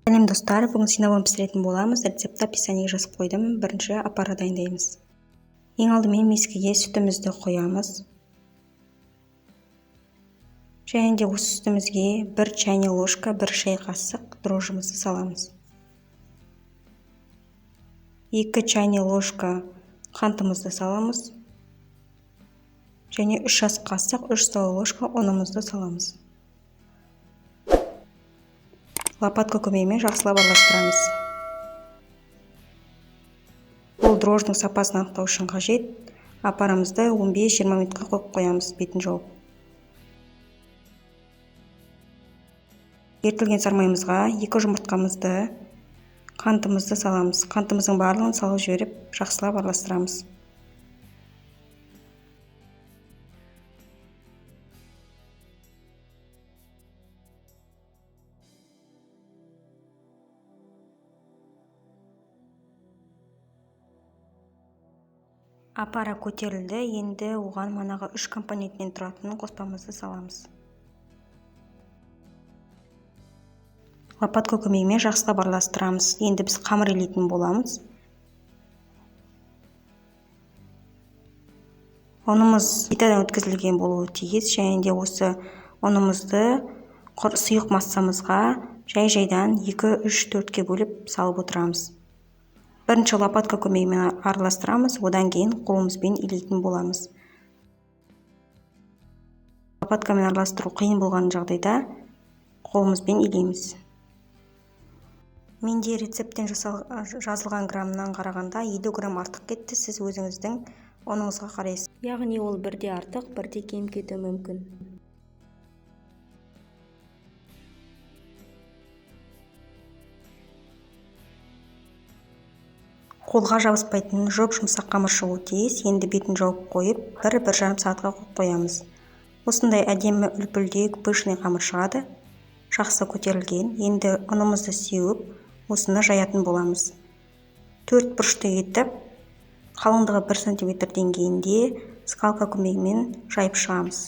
Сәлем достар, бүгін синабон пісіретін боламыз. Рецепті описаниеге жазып қойдым. Бірінші опара дайындаймыз. Ең алдымен мискеге сүтімізді қоямыз. Және де осы сүтімізге 1 чайный ложка, 1 шай қасық дрожжымызды саламыз. 2 чайный ложка қантымызды саламыз. Және 3 ас қасық, 3 столовый ложка ұнымызды саламыз. Лопатка көмегімен жақсылап араластырамыз. Бұл дрожждың сапасын анықтау үшін қажет. Опарамызды 15-20 минутқа қойып қоямыз, бетін жауып. Ерітілген сармайымызға 2 жұмыртқамызды, қантымызды саламыз. Қантымыздың барлығын салып жіберіп, жақсылап араластырамыз. Опара көтерілді, енді оған манағы 3 компоненттен тұратын қоспамызды саламыз. Лопатка көмегімен жақсылап араластырамыз. Енді біз қамыр илейтін боламыз. Ұнымыз плитадан өткізілген болуы тиіс, және де осы ұнымызды сұйық массамызға жай-жайдан 2-3-4-ке бөліп салып отырамыз. Бірінші лопатка көмегімен араластырамыз, одан кейін қолымызбен илейтін боламыз. Лопаткамен араластыру қиын болған жағдайда қолымызбен илейміз. Менде рецепттен жазылған граммнан қарағанда 50 грамм артық кетті, сіз өзіңіздің ұныңызға қарайсыз. Яғни ол бірде артық, бірде кем кетуі мүмкін. Қолға жабыспайтын жұмсақ қамыр шығуы тиіс. Енді бетін жауып қойып, 1-1,5 сағатқа қойып қоямыз. Осындай әдемі үлпілдек пышный қамыр шығады. Жақсы көтерілген. Енді ұнымызды сеуіп, осыны жаятын боламыз. 4 бұрышты етіп, қалыңдығы 1 см деңгейінде скалка көмегімен жайып шығамыз.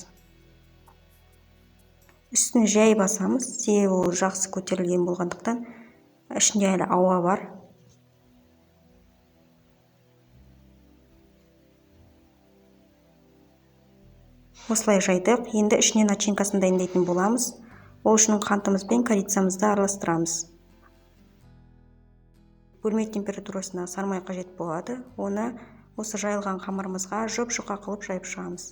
Үстін жай басамыз, себебі ол жақсы көтерілген болғандықтан, ішінде әлі ауа бар. Осылай жайдық. Енді ішіне начинкасын дайындайтын боламыз. Ол үшін қантымыз бен корицамызды араластырамыз. Бөлме температурасына сармай қажет болады. Оны осы жайылған қамырымызға жұп-жұқа қылып жайып шығамыз.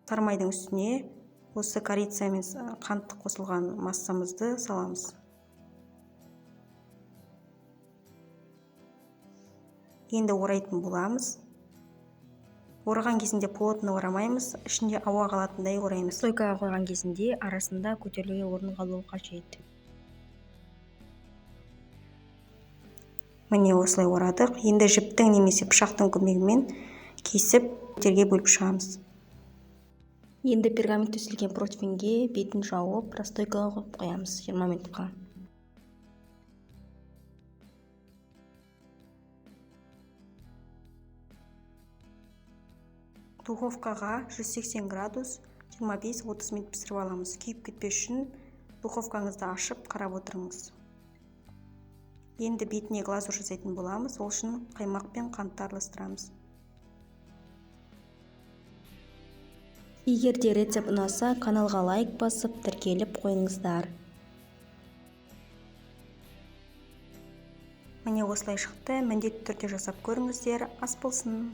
Сармайдың үстіне осы корица мен қант қосылған массамызды саламыз. Енді орайтын боламыз. Ораған кезінде плотно орамаймыз, ішінде ауа қалатындай ораймыз. Стойкаға қойған кезінде арасында көтерілуге орын қалуы қажет. Міне осылай орадық. Енді жіптің немесе пышақтың көмегімен кесіп терге бөліп шығамыз. Енді пергамент төселген противеньге бетін жауып, простойкаға қойып қоямыз 20 минутқа. Духовкаға 180 градус 25-30 минут пісіріп аламыз. Күйіп кетпес үшін духовкаңызды ашып қарап отырыңыз. Енді бетіне глазур жасайтын боламыз. Ол үшін қаймақ пен қантты араластырамыз. Егер де рецепт ұнаса, каналға лайк басып, тіркеліп қойыңыздар. Міне осылай шықты. Міндетті түрде жасап көріңіздер. Ас болсын!